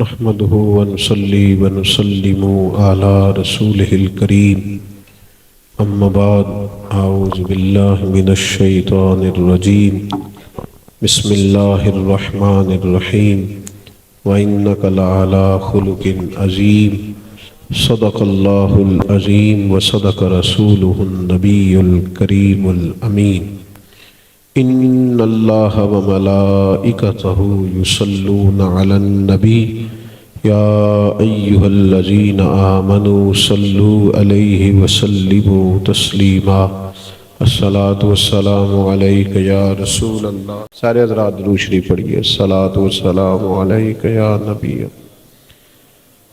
نحمده ونصلي ونسلم على رسوله الكريم اما بعد اعوذ بالله من الشيطان الرجيم بسم الله الرحمن الرحيم وإنك لعلى خلق عظيم صدق الله العظيم وصدق رسوله النبي الكريم الأمين ان اللہ وملائکتہ یصلون علی النبی یا ایہا الذین آمنوا صلوا علیہ وسلموا تسلیما الصلاة والسلام علیک یا رسول اللہ۔ سارے حضرات درود شریف پڑھیے۔ الصلاة والسلام علیک یا نبی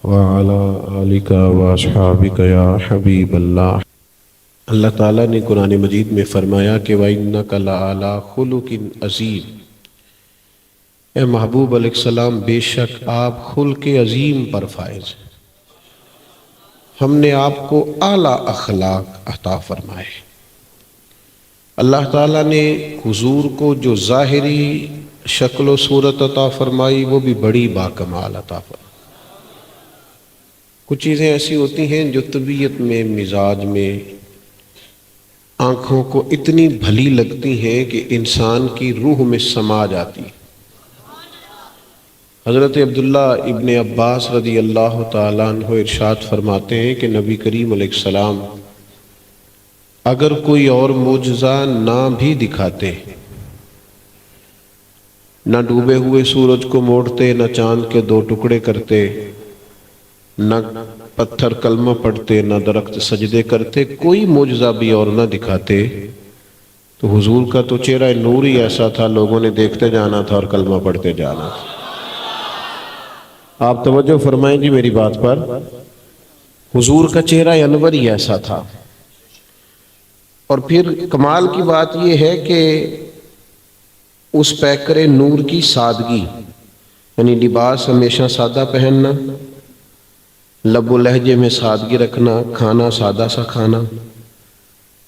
وعلی آلک واصحابک یا حبیب اللہ۔ اللہ تعالیٰ نے قرآن مجید میں فرمایا کہ وَإِنَّكَ لَعَلَىٰ خُلُقٍ عَظِيمٍ، اے محبوب علیہ السلام بے شک آپ خلق عظیم پر فائز ہیں۔ ہم نے آپ کو اعلیٰ اخلاق عطا فرمائے۔ اللہ تعالیٰ نے حضور کو جو ظاہری شکل و صورت عطا فرمائی وہ بھی بڑی باکمال عطا فرمائی۔ کچھ چیزیں ایسی ہوتی ہیں جو طبیعت میں، مزاج میں، آنکھوں کو اتنی بھلی لگتی ہیں کہ انسان کی روح میں سما جاتی۔ حضرت عبداللہ ابن عباس رضی اللہ تعالیٰ عنہ ارشاد فرماتے ہیں کہ نبی کریم علیہ السلام اگر کوئی اور معجزہ نہ بھی دکھاتے، نہ ڈوبے ہوئے سورج کو موڑتے، نہ چاند کے دو ٹکڑے کرتے، نہ پتھر کلمہ پڑھتے، نہ درخت سجدے کرتے، کوئی معجزہ بھی اور نہ دکھاتے، تو حضور کا تو چہرہ نور ہی ایسا تھا، لوگوں نے دیکھتے جانا تھا اور کلمہ پڑھتے جانا تھا۔ آپ توجہ فرمائیں جی میری بات پر۔ حضور کا چہرہ انور ہی ایسا تھا۔ اور پھر کمال کی بات یہ ہے کہ اس پیکر نور کی سادگی، یعنی لباس ہمیشہ سادہ پہننا، لب و لہجے میں سادگی رکھنا، کھانا سادہ سا کھانا۔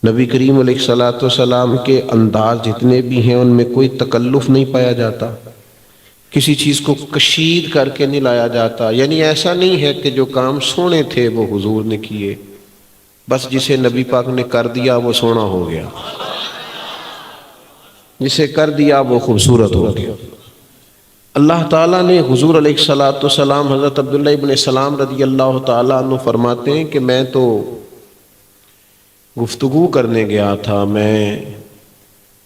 نبی کریم علیہ السلام کے انداز جتنے بھی ہیں ان میں کوئی تکلف نہیں پایا جاتا، کسی چیز کو کشید کر کے نہیں لایا جاتا۔ یعنی ایسا نہیں ہے کہ جو کام سونے تھے وہ حضور نے کیے، بس جسے نبی پاک نے کر دیا وہ سونا ہو گیا، جسے کر دیا وہ خوبصورت ہو گیا۔ اللہ تعالیٰ نے حضور علیہ السلام، حضرت عبداللہ ابن سلام رضی اللہ تعالیٰ عنہ فرماتے ہیں کہ میں تو گفتگو کرنے گیا تھا، میں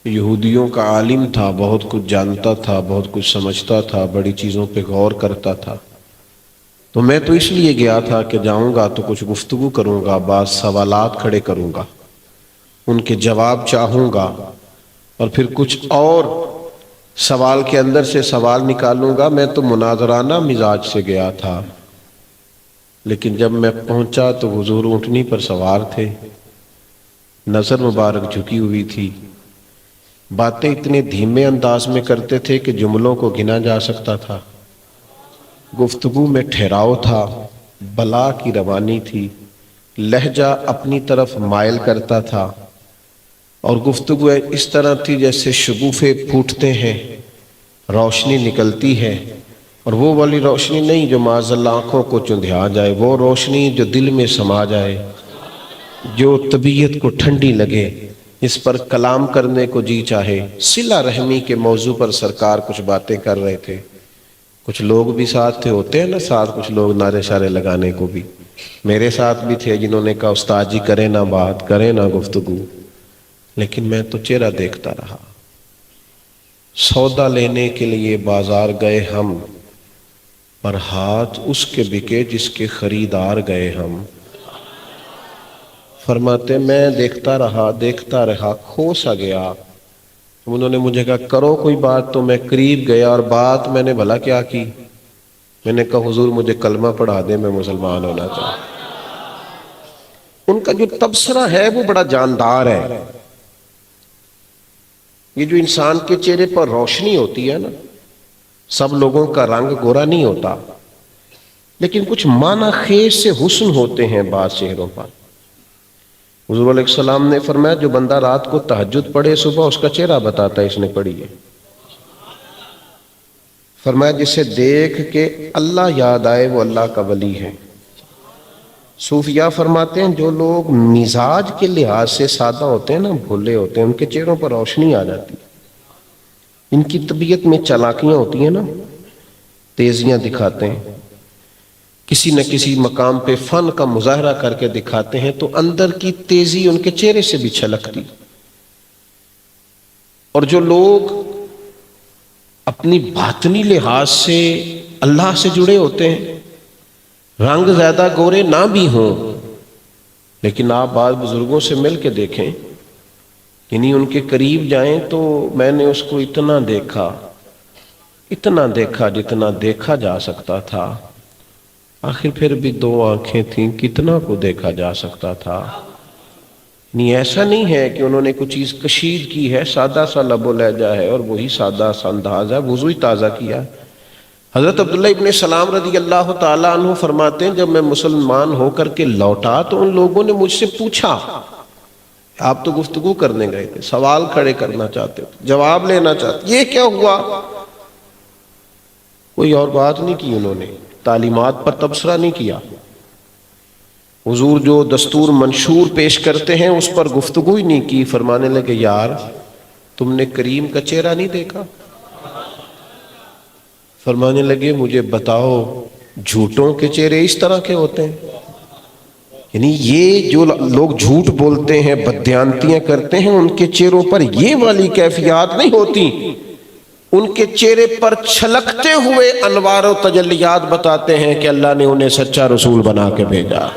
یہودیوں کا عالم تھا، بہت کچھ جانتا تھا، بہت کچھ سمجھتا تھا، بڑی چیزوں پہ غور کرتا تھا، تو میں تو اس لیے گیا تھا کہ جاؤں گا تو کچھ گفتگو کروں گا، بعض سوالات کھڑے کروں گا، ان کے جواب چاہوں گا، اور پھر کچھ اور سوال کے اندر سے سوال نکالوں گا۔ میں تو مناظرانہ مزاج سے گیا تھا، لیکن جب میں پہنچا تو حضور اونٹنی پر سوار تھے، نظر مبارک جھکی ہوئی تھی، باتیں اتنے دھیمے انداز میں کرتے تھے کہ جملوں کو گنا جا سکتا تھا، گفتگو میں ٹھہراؤ تھا، بلا کی روانی تھی، لہجہ اپنی طرف مائل کرتا تھا، اور گفتگو اس طرح تھی جیسے شگوفے پھوٹتے ہیں، روشنی نکلتی ہے، اور وہ والی روشنی نہیں جو معاذ اللہ آنکھوں کو چندھیا جائے، وہ روشنی جو دل میں سما جائے، جو طبیعت کو ٹھنڈی لگے، اس پر کلام کرنے کو جی چاہے۔ صلہ رحمی کے موضوع پر سرکار کچھ باتیں کر رہے تھے، کچھ لوگ بھی ساتھ تھے، ہوتے ہیں نا ساتھ کچھ لوگ نعرے شارے لگانے کو بھی، میرے ساتھ بھی تھے جنہوں نے کہا استاد جی کریں نہ بات، کریں نہ گفتگو، لیکن میں تو چہرہ دیکھتا رہا۔ سودا لینے کے لیے بازار گئے ہم، پر ہاتھ اس کے بکے جس کے خریدار گئے ہم۔ فرماتے میں دیکھتا رہا، کھو سا گیا۔ انہوں نے مجھے کہا کرو کوئی بات، تو میں قریب گیا، اور بات میں نے بھلا کیا کی، میں نے کہا حضور مجھے کلمہ پڑھا دیں، میں مسلمان ہونا چاہتا۔ ان کا جو تبصرہ ہے وہ بڑا جاندار ہے۔ یہ جو انسان کے چہرے پر روشنی ہوتی ہے نا، سب لوگوں کا رنگ گورا نہیں ہوتا، لیکن کچھ معنی خیز سے حسن ہوتے ہیں بعض چہروں پر۔ حضور علیہ السلام نے فرمایا جو بندہ رات کو تہجد پڑھے صبح اس کا چہرہ بتاتا ہے اس نے پڑھی ہے۔ فرمایا جسے دیکھ کے اللہ یاد آئے وہ اللہ کا ولی ہے۔ صوفیاء فرماتے ہیں جو لوگ مزاج کے لحاظ سے سادہ ہوتے ہیں نا، بھولے ہوتے ہیں، ان کے چہروں پر روشنی آ جاتی ہے۔ ان کی طبیعت میں چالاکیاں ہوتی ہیں نا، تیزیاں دکھاتے ہیں، کسی نہ کسی مقام پہ فن کا مظاہرہ کر کے دکھاتے ہیں، تو اندر کی تیزی ان کے چہرے سے بھی چھلکتی۔ اور جو لوگ اپنی باطنی لحاظ سے اللہ سے جڑے ہوتے ہیں، رنگ زیادہ گورے نہ بھی ہوں، لیکن آپ بعض بزرگوں سے مل کے دیکھیں، یعنی ان کے قریب جائیں تو میں نے اس کو اتنا دیکھا جتنا دیکھا جا سکتا تھا، آخر پھر بھی دو آنکھیں تھیں، کتنا کو دیکھا جا سکتا تھا۔ نہیں، ایسا نہیں ہے کہ انہوں نے کچھ چیز کشید کی ہے، سادہ سا لب و لہجہ ہے اور وہی سادہ سا انداز ہے، وضو ہی تازہ کیا۔ حضرت عبداللہ ابن سلام رضی اللہ تعالیٰ عنہ فرماتے ہیں جب میں مسلمان ہو کر کے لوٹا تو ان لوگوں نے مجھ سے پوچھا، آپ تو گفتگو کرنے گئے تھے، سوال کھڑے کرنا چاہتے تھے، جواب لینا چاہتے، یہ کیا ہوا؟ کوئی اور بات نہیں کی، انہوں نے تعلیمات پر تبصرہ نہیں کیا، حضور جو دستور منشور پیش کرتے ہیں اس پر گفتگو ہی نہیں کی۔ فرمانے لگے یار تم نے کریم کا چہرہ نہیں دیکھا؟ فرمانے لگے مجھے بتاؤ جھوٹوں کے چہرے اس طرح کے ہوتے ہیں؟ یعنی یہ جو لوگ جھوٹ بولتے ہیں، بددیانتیاں کرتے ہیں، ان کے چہروں پر یہ والی کیفیات نہیں ہوتی، ان کے چہرے پر چھلکتے ہوئے انوار و تجلیات بتاتے ہیں کہ اللہ نے انہیں سچا رسول بنا کے بھیجا۔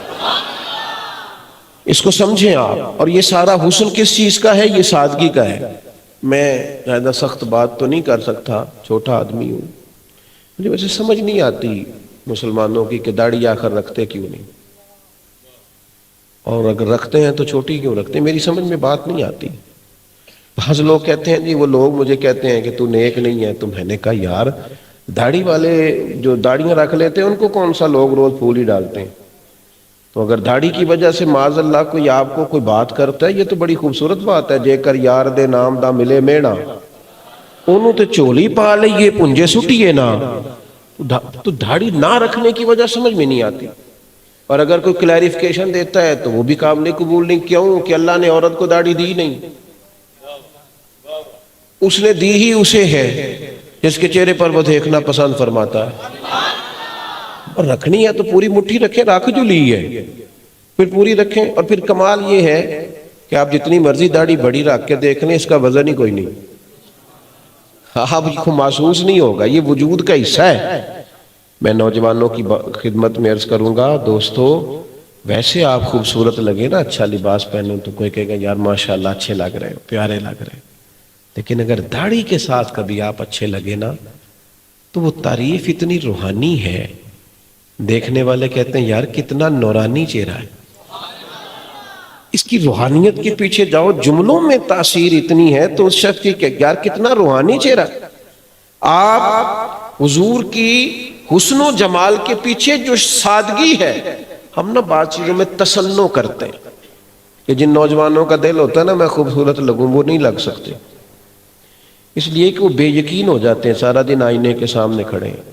اس کو سمجھیں آپ۔ اور یہ سارا حسن کس چیز کا ہے؟ یہ سادگی کا ہے۔ میں زیادہ سخت بات تو نہیں کر سکتا، چھوٹا آدمی ہوں، مجھے ویسے سمجھ نہیں آتی مسلمانوں کی کہ داڑھی آخر رکھتے کیوں نہیں، اور اگر رکھتے ہیں تو چھوٹی کیوں رکھتے ہیں، میری سمجھ میں بات نہیں آتی۔ بعض لوگ کہتے ہیں جی، وہ لوگ مجھے کہتے ہیں کہ تو نیک نہیں ہے، تو میں نے کہا یار داڑھی والے جو داڑیاں رکھ لیتے ہیں ان کو کون سا لوگ روز پھول ہی ڈالتے ہیں؟ تو اگر داڑھی کی وجہ سے معاذ اللہ کوئی آپ کو کوئی بات کرتا ہے، یہ تو بڑی خوبصورت بات ہے۔ جے کر یار دے نام دا ملے میڑا، انہوں تے چولی پا لئیے پنجے سٹیے نا۔ تو داڑھی نہ رکھنے کی وجہ سمجھ میں نہیں آتی، اور اگر کوئی کلیریفیکیشن دیتا ہے تو وہ بھی قابل قبول نہیں۔ کیوں کہ اللہ نے عورت کو داڑھی دی نہیں، اس نے دی ہی اسے ہے جس کے چہرے پر وہ دیکھنا پسند فرماتا ہے۔ اور رکھنی ہے تو پوری مٹھی رکھیں، رکھ جو لی ہے پھر پوری رکھیں۔ اور پھر کمال یہ ہے کہ آپ جتنی مرضی داڑھی بڑی رکھ کے دیکھ لیں، اس کا وزن ہی کوئی نہیں، آپ کو محسوس نہیں ہوگا، یہ وجود کا حصہ ہے۔ میں نوجوانوں کی خدمت میں عرض کروں گا، دوستو ویسے آپ خوبصورت لگے نا، اچھا لباس پہنو تو کوئی کہے گا یار ماشاءاللہ اچھے لگ رہے ہو، پیارے لگ رہے ہو، لیکن اگر داڑھی کے ساتھ کبھی آپ اچھے لگے نا تو وہ تعریف اتنی روحانی ہے، دیکھنے والے کہتے ہیں یار کتنا نورانی چہرہ ہے۔ اس کی روحانیت کے پیچھے جاؤ، جملوں میں تاثیر اتنی ہے تو اس شخص کی کہ یار کتنا روحانی چہرہ۔ آپ حضور کی حسن و جمال کے پیچھے جو سادگی ہے، ہم نا بعض چیزوں میں تسنع کرتے ہیں کہ جن نوجوانوں کا دل ہوتا ہے نا میں خوبصورت لگوں، وہ نہیں لگ سکتے، اس لیے کہ وہ بے یقین ہو جاتے ہیں، سارا دن آئینے کے سامنے کھڑے ہیں،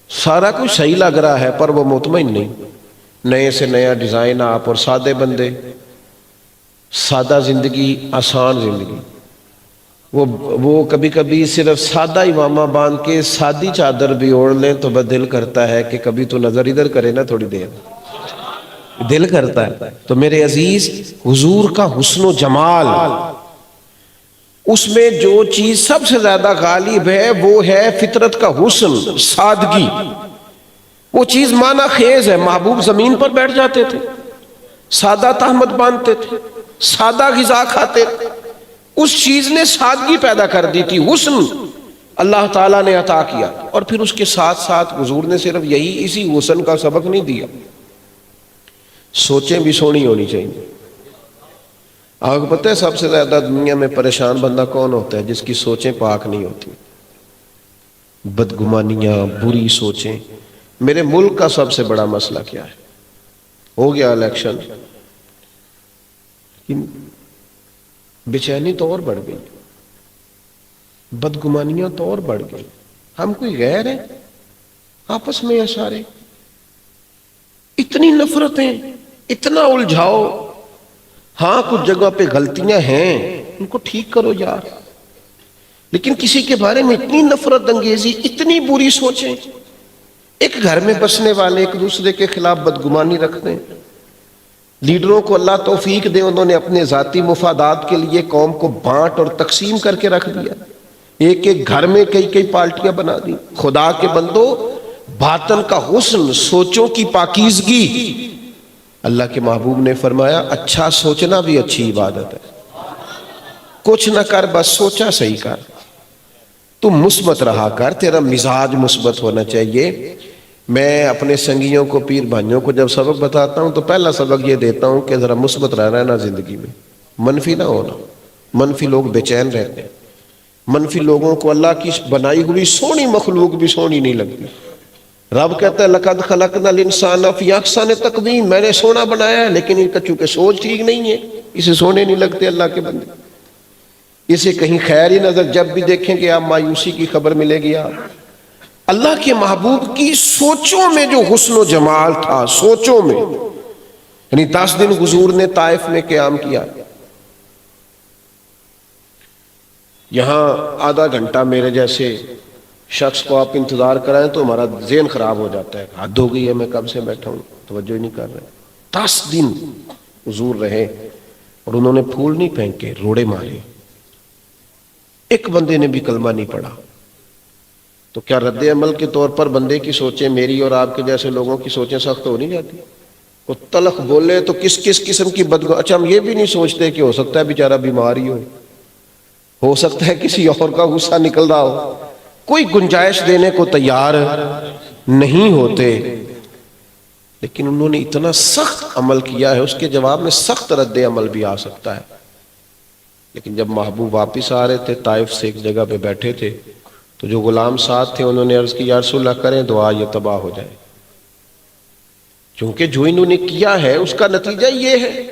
سارا کچھ صحیح لگ رہا ہے پر وہ مطمئن نہیں، نئے سے نیا ڈیزائن آپ، اور سادے بندے، سادہ زندگی، آسان زندگی۔ وہ کبھی کبھی صرف سادہ امامہ باندھ کے سادی چادر بھی اوڑھ لیں تو بس دل کرتا ہے کہ کبھی تو نظر ادھر کرے نا، تھوڑی دیر دل کرتا ہے۔ تو میرے عزیز، حضور کا حسن و جمال، اس میں جو چیز سب سے زیادہ غالب ہے وہ ہے فطرت کا حسن، سادگی۔ وہ چیز معنی خیز ہے۔ محبوب زمین پر بیٹھ جاتے تھے، سادہ تہمت باندھتے تھے، سادہ غذا کھاتے تھے، اس چیز نے سادگی پیدا کر دی تھی، حسن اللہ تعالیٰ نے عطا کیا۔ اور پھر اس کے ساتھ ساتھ حضور نے صرف اسی حسن کا سبق نہیں دیا، سوچیں بھی سونی ہونی چاہیے۔ آپ کو پتہ ہے سب سے زیادہ دنیا میں پریشان بندہ کون ہوتا ہے؟ جس کی سوچیں پاک نہیں ہوتی، بدگمانیاں، بری سوچیں۔ میرے ملک کا سب سے بڑا مسئلہ کیا ہے؟ ہو گیا الیکشن، بے چینی تو اور بڑھ گئی، بدگمانیاں تو اور بڑھ گئی، ہم کوئی غیر ہیں آپس میں؟ یہ سارے اتنی نفرتیں، اتنا الجھاؤ. ہاں کچھ جگہ پہ غلطیاں ہیں، ان کو ٹھیک کرو یار، لیکن کسی کے بارے میں اتنی نفرت انگیزی، اتنی بری سوچیں. ایک گھر میں بسنے والے ایک دوسرے کے خلاف بدگمانی رکھتے ہیں. لیڈروں کو اللہ توفیق دے، انہوں نے اپنے ذاتی مفادات کے لیے قوم کو بانٹ اور تقسیم کر کے رکھ دیا. ایک ایک گھر میں کئی کئی پارٹیاں بنا دی. خدا کے بندو، باطن کا حسن، سوچوں کی پاکیزگی، اللہ کے محبوب نے فرمایا اچھا سوچنا بھی اچھی عبادت ہے. کچھ نہ کر، بس سوچا صحیح کر. تم مثبت رہا کر، تیرا مزاج مثبت ہونا چاہیے. میں اپنے سنگیوں کو، پیر بھائیوں کو جب سبق بتاتا ہوں تو پہلا سبق یہ دیتا ہوں کہ ذرا مثبت رہنا ہے نا زندگی میں، منفی نہ ہونا. منفی لوگ بے چین رہتے ہیں. منفی لوگوں کو اللہ کی بنائی ہوئی سونی مخلوق بھی سونی نہیں لگتی. رب کہتا ہے لقد خلقنا الانسان فی احسن تقویم، میں نے سونا بنایا ہے، لیکن ان کا چونکہ سوچ ٹھیک نہیں ہے، اسے سونے نہیں لگتے اللہ کے بندے. اسے کہیں خیر ہی نظر، جب بھی دیکھیں گے آپ مایوسی کی خبر ملے گی. آپ اللہ کے محبوب کی سوچوں میں جو حسن و جمال تھا، سوچوں میں. یعنی 10 دن حضور نے طائف میں قیام کیا. یہاں آدھا گھنٹہ میرے جیسے شخص کو آپ انتظار کرائیں تو ہمارا ذہن خراب ہو جاتا ہے. حد ہو گئی ہے، میں کب سے بیٹھا ہوں، توجہ ہی نہیں کر رہے. 10 دن حضور رہے اور انہوں نے پھول نہیں پھینکے، روڑے مارے. ایک بندے نے بھی کلمہ نہیں پڑھا. تو کیا رد عمل کے طور پر بندے کی سوچیں، میری اور آپ کے جیسے لوگوں کی سوچیں سخت ہو نہیں جاتی؟ وہ تلخ بولے تو کس کس قسم کی بدگو. اچھا ہم یہ بھی نہیں سوچتے کہ ہو سکتا ہے بیچارہ بیمار ہی ہو سکتا ہے کسی اور کا غصہ نکل رہا ہو. کوئی گنجائش دینے کو تیار نہیں ہوتے. لیکن انہوں نے اتنا سخت عمل کیا ہے، اس کے جواب میں سخت رد عمل بھی آ سکتا ہے. لیکن جب محبوب واپس آ رہے تھے، طائف سے ایک جگہ پہ بیٹھے تھے، تو جو غلام ساتھ تھے انہوں نے عرض کی یا رسول اللہ کریں دعا یہ تباہ ہو جائے. کیونکہ جو انہوں نے کیا ہے اس کا نتیجہ یہ ہے.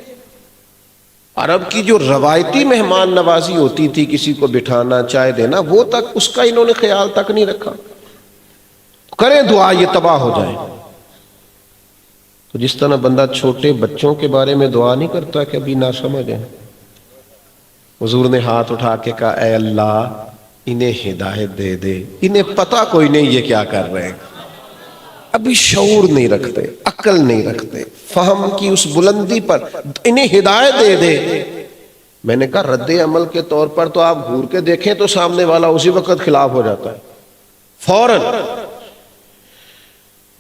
عرب کی جو روایتی مہمان نوازی ہوتی تھی، کسی کو بٹھانا، چائے دینا، وہ تک اس کا انہوں نے خیال تک نہیں رکھا. کریں دعا یہ تباہ ہو جائے. تو جس طرح بندہ چھوٹے بچوں کے بارے میں دعا نہیں کرتا کہ ابھی نہ سمجھ ہیں، حضور نے ہاتھ اٹھا کے کہا اے اللہ انہیں ہدایت دے دے. انہیں پتہ کوئی نہیں یہ کیا کر رہے ہیں، ابھی شعور نہیں رکھتے، عقل نہیں رکھتے، فہم کی اس بلندی پر، انہیں ہدایت دے دے. میں نے کہا رد عمل کے طور پر تو آپ گھور کے دیکھیں تو سامنے والا اسی وقت خلاف ہو جاتا ہے فوراً.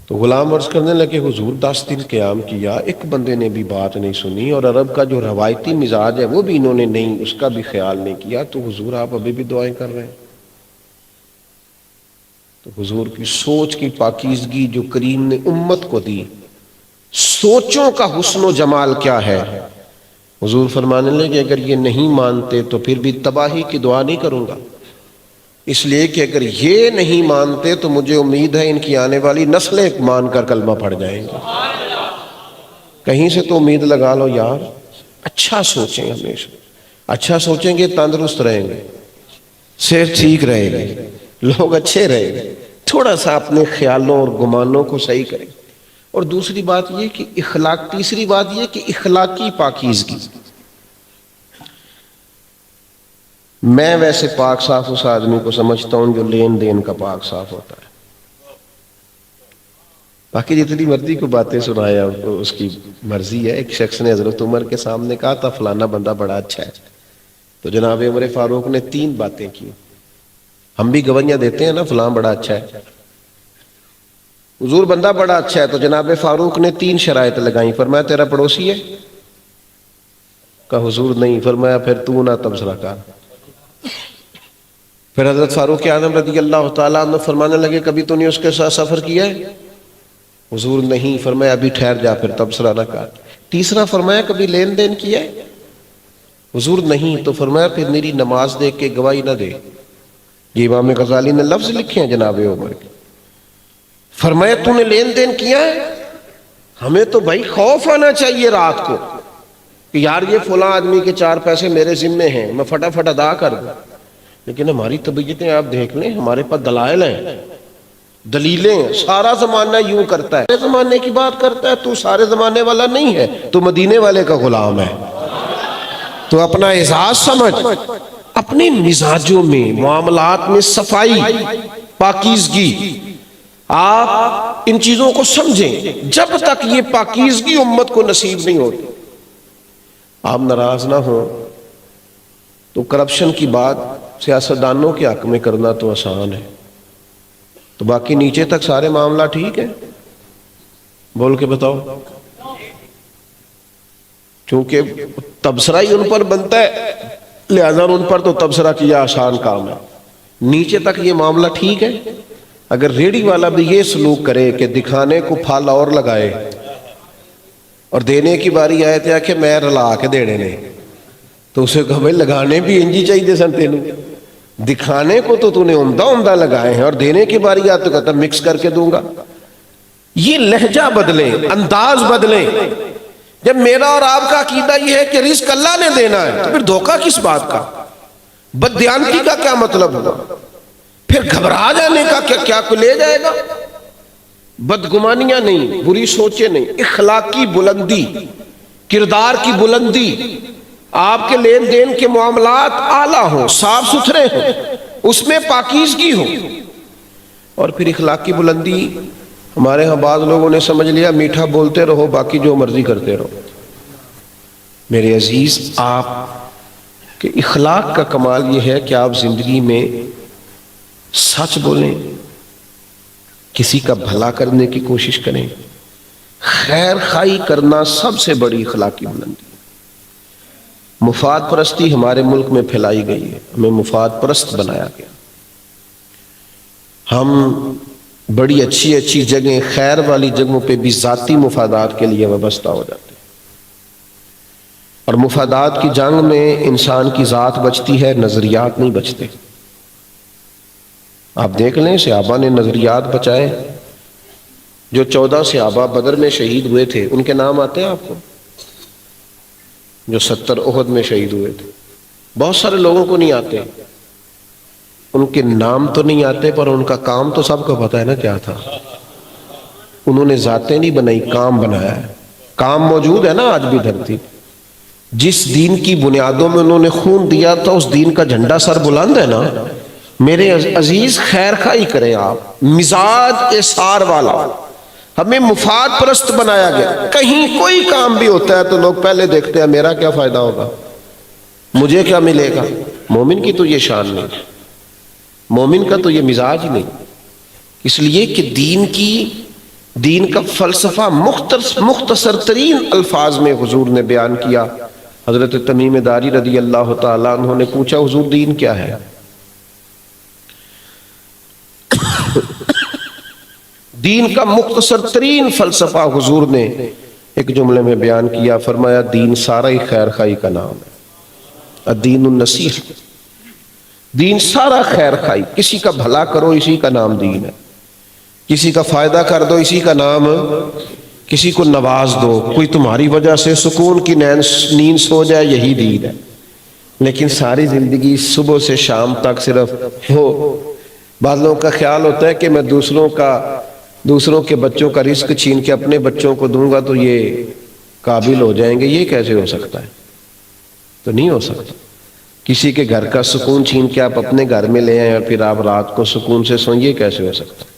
تو غلام عرض کرنے لگے حضور 10 دن قیام کیا، ایک بندے نے بھی بات نہیں سنی، اور عرب کا جو روایتی مزاج ہے وہ بھی انہوں نے نہیں، اس کا بھی خیال نہیں کیا. تو حضور آپ ابھی بھی دعائیں کر رہے ہیں. تو حضور کی سوچ کی پاکیزگی جو کریم نے امت کو دی، سوچوں کا حسن و جمال کیا ہے. حضور فرمانے لگے اگر یہ نہیں مانتے تو پھر بھی تباہی کی دعا نہیں کروں گا، اس لیے کہ اگر یہ نہیں مانتے تو مجھے امید ہے ان کی آنے والی نسلیں مان کر کلمہ پڑھ جائیں گے. کہیں سے تو امید لگا لو یار. اچھا سوچیں، ہمیشہ اچھا سوچیں گے، تندرست رہیں گے، صحت ٹھیک رہے گی، لوگ اچھے رہیں گے. تھوڑا سا اپنے خیالوں اور گمانوں کو صحیح کریں. اور دوسری بات یہ کہ تیسری بات یہ کہ اخلاقی پاکیزگی. میں ویسے پاک صاف اس آدمی کو سمجھتا ہوں جو لین دین کا پاک صاف ہوتا ہے. باقی جتنی مرضی کو باتیں سنایا اس کی مرضی ہے. ایک شخص نے حضرت عمر کے سامنے کہا تھا فلانا بندہ بڑا اچھا ہے، تو جناب عمر فاروق نے 3 باتیں کی. ہم بھی گواہیاں دیتے ہیں نا فلاں بڑا اچھا ہے. حضور بندہ بڑا اچھا ہے تو جناب فاروق نے 3 شرائط لگائیں. فرمایا تیرا پڑوسی ہے؟ کہا حضور نہیں. فرمایا پھر تو نہ تبصرہ کر. پھر حضرت فاروق اعظم رضی اللہ تعالیٰ عنہ فرمانے لگے کبھی تو نہیں اس کے ساتھ سفر کیا ہے؟ حضور نہیں. فرمایا ابھی ٹھہر جا پھر تبصرہ نہ کر. تیسرا فرمایا کبھی لین دین کیا ہے؟ حضور نہیں. تو فرمایا پھر میری نماز دیکھ کے گواہی نہ دے. یہ امام غزالی نے لفظ لکھے ہیں جناب عمر کے. فرمایا تو نے لین دین کیا ہے؟ ہمیں تو بھائی خوف آنا چاہیے رات کو کہ یار یہ فلاں آدمی کے 4 پیسے میرے ذمے ہیں، میں فٹافٹ ادا کر دوں. لیکن ہماری طبیعتیں آپ دیکھ لیں، ہمارے پاس دلائل ہیں، دلیلیں ہیں، سارا زمانہ یوں کرتا ہے، سارے زمانے کی بات کرتا ہے، تو سارے زمانے والا نہیں ہے، تو مدینے والے کا غلام ہے۔ تو اپنا اعزاز سمجھ، اپنے مزاجوں میں، معاملات میں صفائی، پاکیزگی، آپ ان چیزوں کو سمجھیں۔ جب تک یہ پاکیزگی امت کو نصیب نہیں ہوتی، آپ ناراض نہ ہوں تو کرپشن کی بات سیاستدانوں کے حق میں کرنا تو آسان ہے، تو باقی نیچے تک سارے معاملہ ٹھیک ہے؟ بول کے بتاؤ۔ چونکہ تبصرہ ہی ان پر بنتا ہے، لہذا ان پر تو تبصرہ کیا آسان کام ہے۔ نیچے تک یہ معاملہ ٹھیک ہے؟ اگر ریڑھی والا بھی یہ سلوک کرے کہ دکھانے کو پھل اور لگائے اور دینے کی باری آئے تھے کہ میں رلا کے دینے نے، تو اسے کہا بھائی لگانے بھی انجی چاہیے سن تینوں، دکھانے کو تو نے عمدہ عمدہ لگائے ہیں اور دینے کی باری آئے تو کہتا مکس کر کے دوں گا۔ یہ لہجہ بدلیں، انداز بدلیں۔ جب میرا اور آپ کا عقیدہ یہ ہے کہ رزق اللہ نے دینا ہے، تو پھر دھوکہ کس بات کا؟ بددیانتی کا کیا مطلب ہوا؟ پھر گھبرا جانے کا کیا کو لے جائے گا؟ بدگمانیاں نہیں، بری سوچیں نہیں، اخلاقی بلندی، کردار کی بلندی، آپ کے لین دین کے معاملات اعلیٰ ہوں، صاف ستھرے ہوں، اس میں پاکیزگی ہو۔ اور پھر اخلاقی بلندی، ہمارے ہاں بعض لوگوں نے سمجھ لیا میٹھا بولتے رہو باقی جو مرضی کرتے رہو۔ میرے عزیز، آپ کے اخلاق کا کمال یہ ہے کہ آپ زندگی میں سچ بولیں، کسی کا بھلا کرنے کی کوشش کریں، خیر خواہی کرنا سب سے بڑی اخلاقی بلندی ہے۔ مفاد پرستی ہمارے ملک میں پھیلائی گئی ہے، ہمیں مفاد پرست بنایا گیا۔ ہم بڑی اچھی اچھی جگہیں، خیر والی جگہوں پہ بھی ذاتی مفادات کے لیے وابستہ ہو جاتے ہیں، اور مفادات کی جنگ میں انسان کی ذات بچتی ہے، نظریات نہیں بچتے۔ آپ دیکھ لیں صحابہ نے نظریات بچائے، جو 14 صحابہ بدر میں شہید ہوئے تھے ان کے نام آتے ہیں آپ کو؟ جو 70 احد میں شہید ہوئے تھے، بہت سارے لوگوں کو نہیں آتے، ان کے نام تو نہیں آتے، پر ان کا کام تو سب کو پتا ہے نا کیا تھا۔ انہوں نے ذاتیں نہیں بنائی، کام بنایا ہے۔ کام موجود ہے نا آج بھی دھرتی، جس دین کی بنیادوں میں انہوں نے خون دیا تھا اس دین کا جھنڈا سر بلند ہے نا۔ میرے عزیز، خیر خواہی کریں آپ، مزاج اثار والا۔ ہمیں مفاد پرست بنایا گیا، کہیں کوئی کام بھی ہوتا ہے تو لوگ پہلے دیکھتے ہیں میرا کیا فائدہ ہوگا، مجھے کیا ملے گا۔ مومن کی تو یہ شان نہیں، مومن کا تو یہ مزاج ہی نہیں۔ اس لیے کہ دین کا فلسفہ مختصر ترین الفاظ میں حضور نے بیان کیا۔ حضرت تمیم داری رضی اللہ تعالیٰ عنہ نے پوچھا حضور دین کیا ہے؟ دین کا مختصر ترین فلسفہ حضور نے ایک جملے میں بیان کیا، فرمایا دین سارا ہی خیر خواہی کا نام ہے۔ الدین النصیحہ، دین سارا خیر خواہی، کسی کا بھلا کرو اسی کا نام دین ہے، کسی کا فائدہ کر دو اسی کا نام، کسی کو نواز دو، کوئی تمہاری وجہ سے سکون کی نیند سو جائے، یہی دین ہے۔ لیکن ساری زندگی صبح سے شام تک صرف بعض لوگوں کا خیال ہوتا ہے کہ میں دوسروں کے بچوں کا رزق چھین کے اپنے بچوں کو دوں گا تو یہ قابل ہو جائیں گے۔ یہ کیسے ہو سکتا ہے؟ تو نہیں ہو سکتا۔ کسی کے گھر کا سکون چھین کے آپ اپنے گھر میں لے آئیں اور پھر آپ رات کو سکون سے سوئیں، یہ کیسے ہو سکتا ہے؟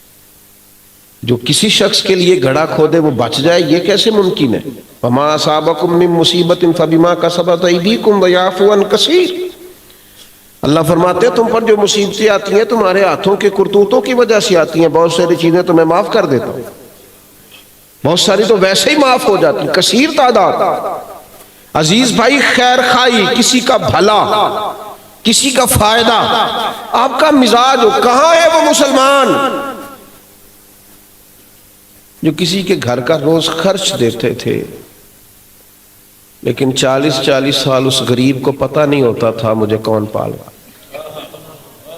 جو کسی شخص کے لیے گھڑا کھودے وہ بچ جائے، یہ کیسے ممکن ہے؟ وَمَا أَصَابَكُم مِّن مُّصِيبَةٍ فَبِمَا كَسَبَتْ أَيْدِيكُمْ وَيَعْفُو عَن كَثِيرٍ۔ اللہ فرماتے ہیں تم پر جو مصیبتیں آتی ہیں تمہارے ہاتھوں کے کرتوتوں کی وجہ سے آتی ہیں، بہت ساری چیزیں تو میں معاف کر دیتا ہوں، بہت ساری تو ویسے ہی معاف ہو جاتی ہیں، کثیر تعداد۔ عزیز بھائی، خیر خواہی، کسی کا بھلا، کسی کا فائدہ، آپ کا مزاج ہو۔ کہاں ہے وہ مسلمان جو کسی کے گھر کا روز خرچ دیتے تھے لیکن 40 سال اس غریب کو پتہ نہیں ہوتا تھا مجھے کون پال رہا؟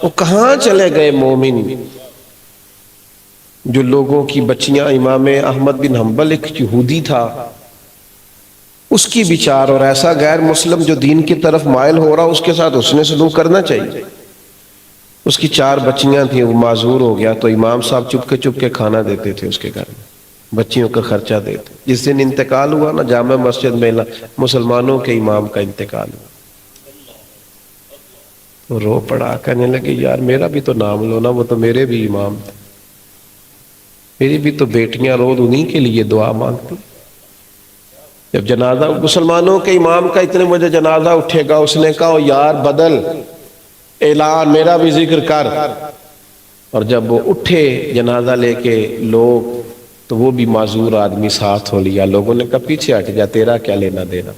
وہ کہاں چلے گئے مومن جو لوگوں کی بچیاں؟ امام احمد بن حنبل ایک یہودی تھا، اس کی بچار اور ایسا غیر مسلم جو دین کی طرف مائل ہو رہا اس کے ساتھ حسن سلوک کرنا چاہیے۔ اس کی 4 بچیاں تھیں، وہ معذور ہو گیا تو امام صاحب چپ کے کھانا دیتے تھے اس کے گھر میں، بچیوں کا خرچہ دیتے. جس دن انتقال ہوا نا، جامع مسجد میں مسلمانوں کے امام کا انتقال ہوا، وہ رو پڑا، کہنے لگے یار میرا بھی تو نام لو نا، وہ تو میرے بھی امام تھے، میری بھی تو بیٹیاں روز انہی کے لیے دعا مانگتی. جب جنازہ مسلمانوں کے امام کا اتنے بجے جنازہ اٹھے گا، اس نے کہا یار بدل اعلان، میرا بھی ذکر کر. اور جب وہ اٹھے جنازہ لے کے لوگ، تو وہ بھی معذور آدمی ساتھ ہو لیا. لوگوں نے کہا پیچھے ہٹ جا، تیرا کیا لینا دینا.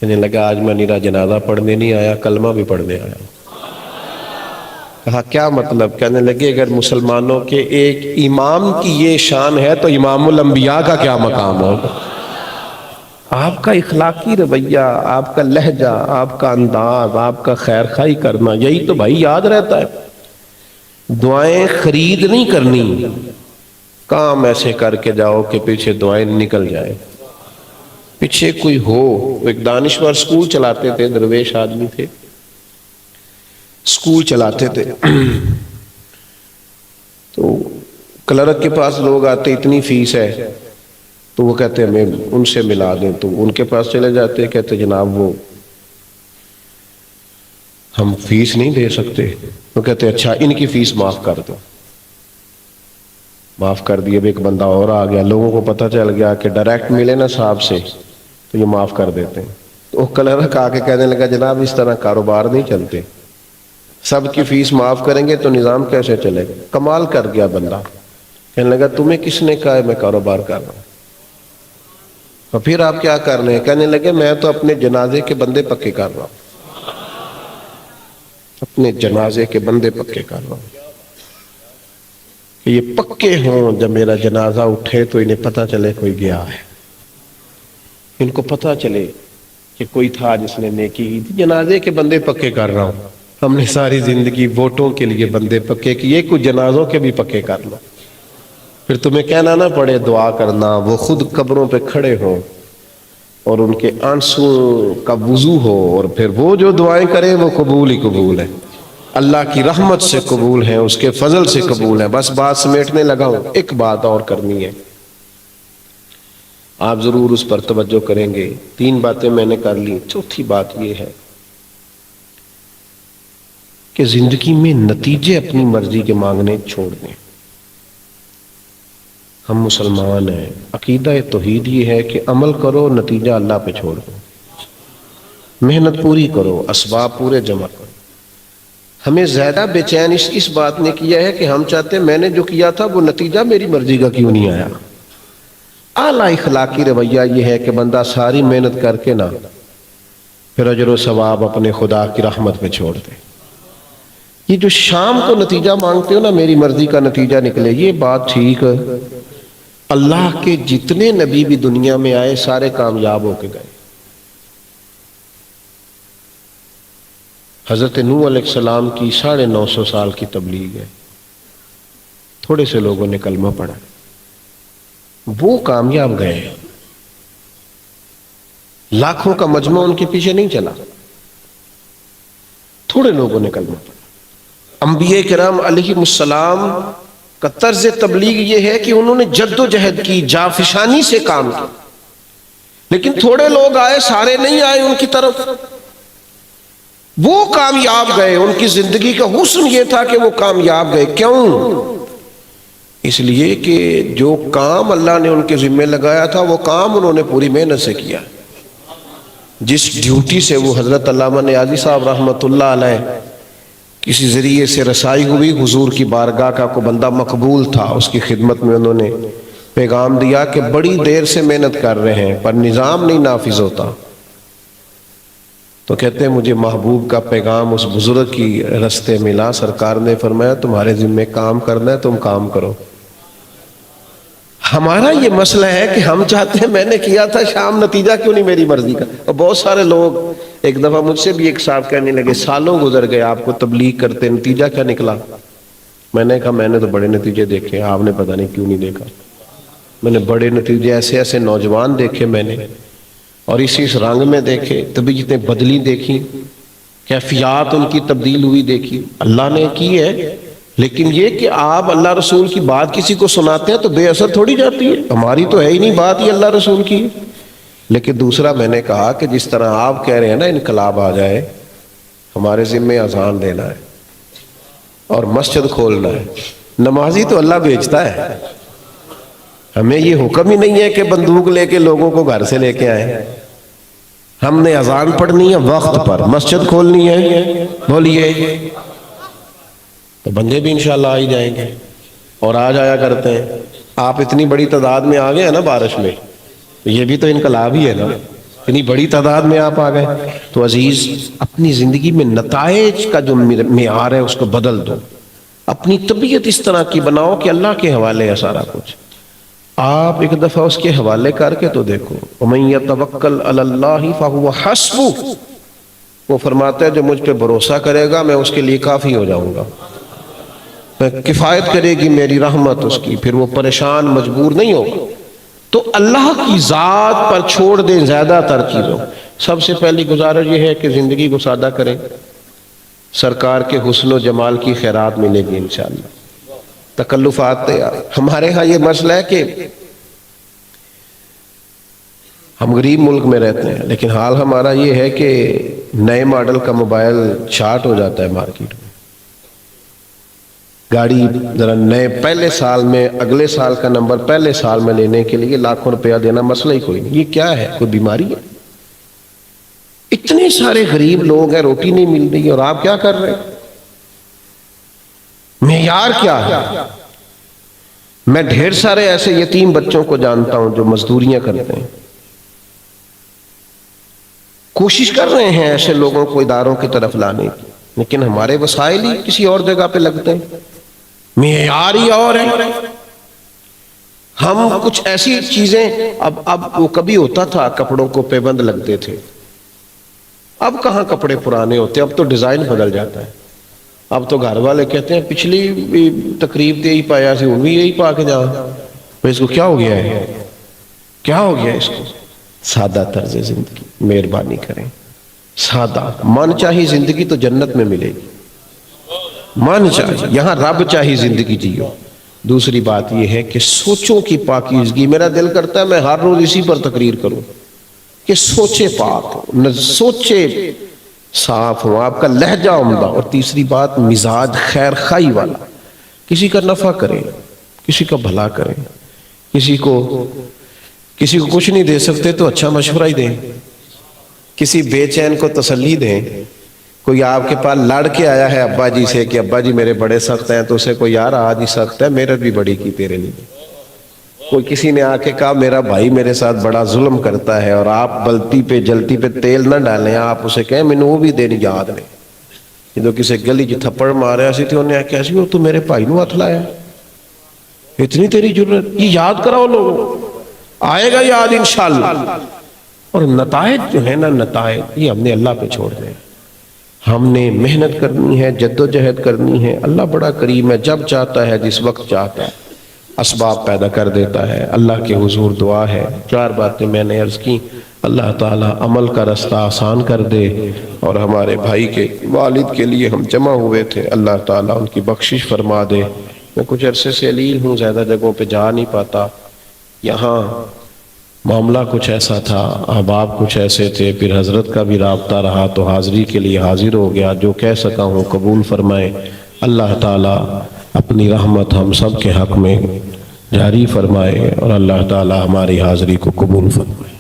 کہنے لگا آج میں نیرا جنازہ پڑھنے نہیں آیا، کلمہ بھی پڑھنے آیا. کہا کیا مطلب؟ کہنے لگے اگر مسلمانوں کے ایک امام کی یہ شان ہے تو امام الانبیاء کا کیا مقام ہوگا. آپ کا اخلاقی رویہ، آپ کا لہجہ، آپ کا انداز، آپ کا خیر خواہی کرنا، یہی تو بھائی یاد رہتا ہے. دعائیں خرید نہیں کرنی، کام ایسے کر کے جاؤ کہ پیچھے دعائیں نکل جائیں. پیچھے کوئی ہو. ایک دانشور سکول چلاتے تھے، درویش آدمی تھے، سکول چلاتے تھے. تو کلرک کے پاس لوگ آتے، اتنی فیس ہے، تو وہ کہتے ہمیں ان سے ملا دیں. تو ان کے پاس چلے جاتے، کہتے جناب وہ ہم فیس نہیں دے سکتے. وہ کہتے اچھا ان کی فیس معاف کر دو. معاف کر دیے. اب ایک بندہ اور آ گیا، لوگوں کو پتہ چل گیا کہ ڈائریکٹ ملے نا صاحب سے تو یہ معاف کر دیتے ہیں. تو وہ کلرک آ کے کہنے لگا جناب اس طرح کاروبار نہیں چلتے، سب کی فیس معاف کریں گے تو نظام کیسے چلے گا. کمال کر گیا بندہ. کہنے لگا تمہیں کس نے کہا ہے میں کاروبار کر رہا ہوں؟ اور پھر آپ کیا کر رہے ہیں؟ کہنے لگے میں تو اپنے جنازے کے بندے پکے کر رہا ہوں، اپنے جنازے کے بندے پکے کر رہا ہوں کہ یہ پکے ہوں، جب میرا جنازہ اٹھے تو انہیں پتہ چلے کوئی گیا ہے، ان کو پتہ چلے کہ کوئی تھا جس نے نیکی کی تھی. جنازے کے بندے پکے کر رہا ہوں. ہم نے ساری زندگی ووٹوں کے لیے بندے پکے کیے، کچھ جنازوں کے بھی پکے کر لو. پھر تمہیں کہنا نہ پڑے دعا کرنا، وہ خود قبروں پہ کھڑے ہوں اور ان کے آنسو کا وضو ہو، اور پھر وہ جو دعائیں کریں وہ قبول ہی قبول ہے، اللہ کی رحمت سے قبول ہیں، اس کے فضل سے قبول ہیں. بس بات سمیٹنے لگا ہوں، ایک بات اور کرنی ہے، آپ ضرور اس پر توجہ کریں گے. 3 باتیں میں نے کر لی. چوتھی بات یہ ہے کہ زندگی میں نتیجے اپنی مرضی کے مانگنے چھوڑ دیں. ہم مسلمان ہیں، عقیدہ توحید یہ ہے کہ عمل کرو، نتیجہ اللہ پہ چھوڑ دو. محنت پوری کرو، اسباب پورے جمع کرو. ہمیں زیادہ بے چین اس بات نے کیا ہے کہ ہم چاہتے ہیں میں نے جو کیا تھا وہ نتیجہ میری مرضی کا کیوں نہیں آیا. اعلیٰ اخلاقی رویہ یہ ہے کہ بندہ ساری محنت کر کے نہ پھر اجر و ثواب اپنے خدا کی رحمت پہ چھوڑ دے. یہ جو شام کو نتیجہ مانگتے ہو نا میری مرضی کا نتیجہ نکلے، یہ بات ٹھیک ہے. اللہ کے جتنے نبی بھی دنیا میں آئے سارے کامیاب ہو کے گئے. حضرت نوح علیہ السلام کی 950 سال کی تبلیغ ہے، تھوڑے سے لوگوں نے کلمہ پڑھا، وہ کامیاب گئے. لاکھوں کا مجمع ان کے پیچھے نہیں چلا، تھوڑے لوگوں نے کلمہ پڑھا. انبیاء کرام علیہ السلام کا طرز تبلیغ یہ ہے کہ انہوں نے جد و جہد کی، جافشانی سے کام کیا، لیکن تھوڑے لوگ آئے، سارے نہیں آئے ان کی طرف، وہ کامیاب گئے. ان کی زندگی کا حسن یہ تھا کہ وہ کامیاب گئے. کیوں؟ اس لیے کہ جو کام اللہ نے ان کے ذمہ لگایا تھا وہ کام انہوں نے پوری محنت سے کیا. جس ڈیوٹی سے وہ حضرت علامہ نیازی صاحب رحمۃ اللہ علیہ کسی ذریعے سے رسائی ہوئی، حضور کی بارگاہ کا کو بندہ مقبول تھا، اس کی خدمت میں انہوں نے پیغام دیا کہ بڑی دیر سے محنت کر رہے ہیں پر نظام نہیں نافذ ہوتا. تو کہتے ہیں مجھے محبوب کا پیغام اس بزرگ کی رستے ملا، سرکار نے فرمایا تمہارے ذمہ کام کرنا ہے، تم کام کرو. ہمارا یہ مسئلہ ہے کہ ہم چاہتے ہیں میں نے کیا تھا شام، نتیجہ کیوں نہیں میری مرضی کا. اور بہت سارے لوگ، ایک دفعہ مجھ سے بھی ایک صاحب کہنے لگے سالوں گزر گئے آپ کو تبلیغ کرتے، نتیجہ کیا نکلا؟ میں نے کہا میں نے تو بڑے نتیجے دیکھے، آپ نے پتہ نہیں کیوں نہیں دیکھا. میں نے بڑے نتیجے، ایسے ایسے نوجوان دیکھے میں نے، اور اسی رنگ میں دیکھے، طبیعتیں بدلی دیکھی. کیفیات ان کی تبدیل ہوئی دیکھی، اللہ نے کی ہے۔ لیکن یہ کہ آپ اللہ رسول کی بات کسی کو سناتے ہیں تو بے اثر تھوڑی جاتی ہے، ہماری تو ہے ہی نہیں بات، یہ اللہ رسول کی ہے۔ لیکن دوسرا میں نے کہا کہ جس طرح آپ کہہ رہے ہیں نا انقلاب آ جائے، ہمارے ذمہ اذان دینا ہے اور مسجد کھولنا ہے۔ نمازی تو اللہ بھیجتا ہے، ہمیں یہ حکم ہی نہیں ہے کہ بندوق لے کے لوگوں کو گھر سے لے کے آئیں۔ ہم نے اذان پڑھنی ہے وقت پر، مسجد کھولنی ہے، بولیے تو بندے بھی انشاءاللہ آ ہی جائیں گے، اور آ جایا کرتے ہیں۔ آپ اتنی بڑی تعداد میں آ گئے ہیں نا بارش میں، یہ بھی تو انقلاب ہی ہے نا، اتنی بڑی تعداد میں آپ آ گئے۔ تو عزیز، اپنی زندگی میں نتائج کا جو معیار ہے اس کو بدل دو، اپنی طبیعت اس طرح کی بناؤ کہ اللہ کے حوالے ہے سارا کچھ۔ آپ ایک دفعہ اس کے حوالے کر کے تو دیکھو، وَمَن يَتَوَكَّلْ عَلَى اللَّهِ فَهُوَ حَسْبُهُ، وہ فرماتا ہے جو مجھ پہ بھروسہ کرے گا میں اس کے لیے کافی ہو جاؤں گا، کفایت کرے گی میری رحمت اس کی، پھر وہ پریشان مجبور نہیں ہوگا۔ تو اللہ کی ذات پر چھوڑ دیں زیادہ تر چیزوں۔ سب سے پہلی گزارش یہ ہے کہ زندگی کو سادہ کریں، سرکار کے حسن و جمال کی خیرات ملے گی انشاءاللہ۔ تکلفات ہمارے ہاں یہ مسئلہ ہے کہ ہم غریب ملک میں رہتے ہیں، لیکن حال ہمارا یہ ہے کہ نئے ماڈل کا موبائل شارٹ ہو جاتا ہے مارکیٹ میں، گاڑی ذرا نئے پہلے سال میں اگلے سال کا نمبر پہلے سال میں لینے کے لیے لاکھوں روپیہ دینا مسئلہ ہی کوئی نہیں۔ یہ کیا ہے؟ کوئی بیماری ہے؟ اتنے سارے غریب لوگ ہیں، روٹی نہیں مل رہی، اور آپ کیا کر رہے ہیں؟ معیار کیا ہے؟ میں ڈھیر سارے ایسے یتیم بچوں کو جانتا ہوں جو مزدوریاں کرتے ہیں، کوشش کر رہے ہیں ایسے لوگوں کو اداروں کی طرف لانے کی، لیکن ہمارے وسائل ہی کسی اور جگہ پہ لگتے ہیں، معیار ہی اور ہے۔ ہم کچھ ایسی چیزیں اب وہ کبھی ہوتا تھا کپڑوں کو پیبند لگتے تھے، اب کہاں کپڑے پرانے ہوتے، اب تو ڈیزائن بدل جاتا ہے۔ اب تو گھر والے کہتے ہیں پچھلی تقریب دے ہی پایا سی، وہ یہی پا کے جاؤ، اس کو کیا ہو گیا ہے، کیا ہو گیا اس کو؟ سادہ طرز زندگی، مہربانی کریں، سادہ من چاہی زندگی تو جنت میں ملے گی، من چاہیے، یہاں رب چاہی زندگی جیو۔ دوسری بات یہ ہے کہ سوچوں کی پاکیزگی، میرا دل کرتا ہے میں ہر روز اسی پر تقریر کروں کہ سوچے پاک ہو، سوچے صاف ہو، آپ کا لہجہ عمدہ، اور تیسری بات مزاج خیر خائی والا، کسی کا نفع کریں، کسی کا بھلا کریں، کسی کو کچھ نہیں دے سکتے تو اچھا مشورہ ہی دیں، کسی بے چین کو تسلی دیں۔ کوئی آپ کے پاس لڑ کے آیا ہے ابا جی سے کہ ابا جی میرے بڑے سخت ہیں، تو اسے کوئی یار آج ہی سخت ہے، میرے بھی بڑی کی تیرے لیے۔ کوئی کسی نے آ کے کہا میرا بھائی میرے ساتھ بڑا ظلم کرتا ہے، اور آپ بلتی پہ جلتی پہ تیل نہ ڈالیں، آپ اسے کہیں میں نے وہ بھی دینی یاد نہیں۔ جدو کسی گلی جو تھپڑ ماریا سی تھی انہیں کہا سی وہ تو میرے بھائی نو ہاتھ لایا، اتنی تیری ضرورت، یہ یاد کراؤ لوگوں، آئے گا یاد انشاءاللہ۔ اور نتائج جو ہے نا، نتائج یہ ہم نے اللہ پہ چھوڑ دیں، ہم نے محنت کرنی ہے، جد و جہد کرنی ہے۔ اللہ بڑا کریم ہے، جب چاہتا ہے جس وقت چاہتا ہے اسباب پیدا کر دیتا ہے۔ اللہ کے حضور دعا ہے، 4 باتیں میں نے عرض کی، اللہ تعالیٰ عمل کا رستہ آسان کر دے، اور ہمارے بھائی کے والد کے لیے ہم جمع ہوئے تھے، اللہ تعالیٰ ان کی بخشش فرما دے۔ میں کچھ عرصے سے علیل ہوں، زیادہ جگہوں پہ جا نہیں پاتا، یہاں معاملہ کچھ ایسا تھا، احباب کچھ ایسے تھے، پھر حضرت کا بھی رابطہ رہا تو حاضری کے لیے حاضر ہو گیا۔ جو کہہ سکا ہوں قبول فرمائے، اللہ تعالیٰ اپنی رحمت ہم سب کے حق میں جاری فرمائے، اور اللہ تعالیٰ ہماری حاضری کو قبول فرمائے۔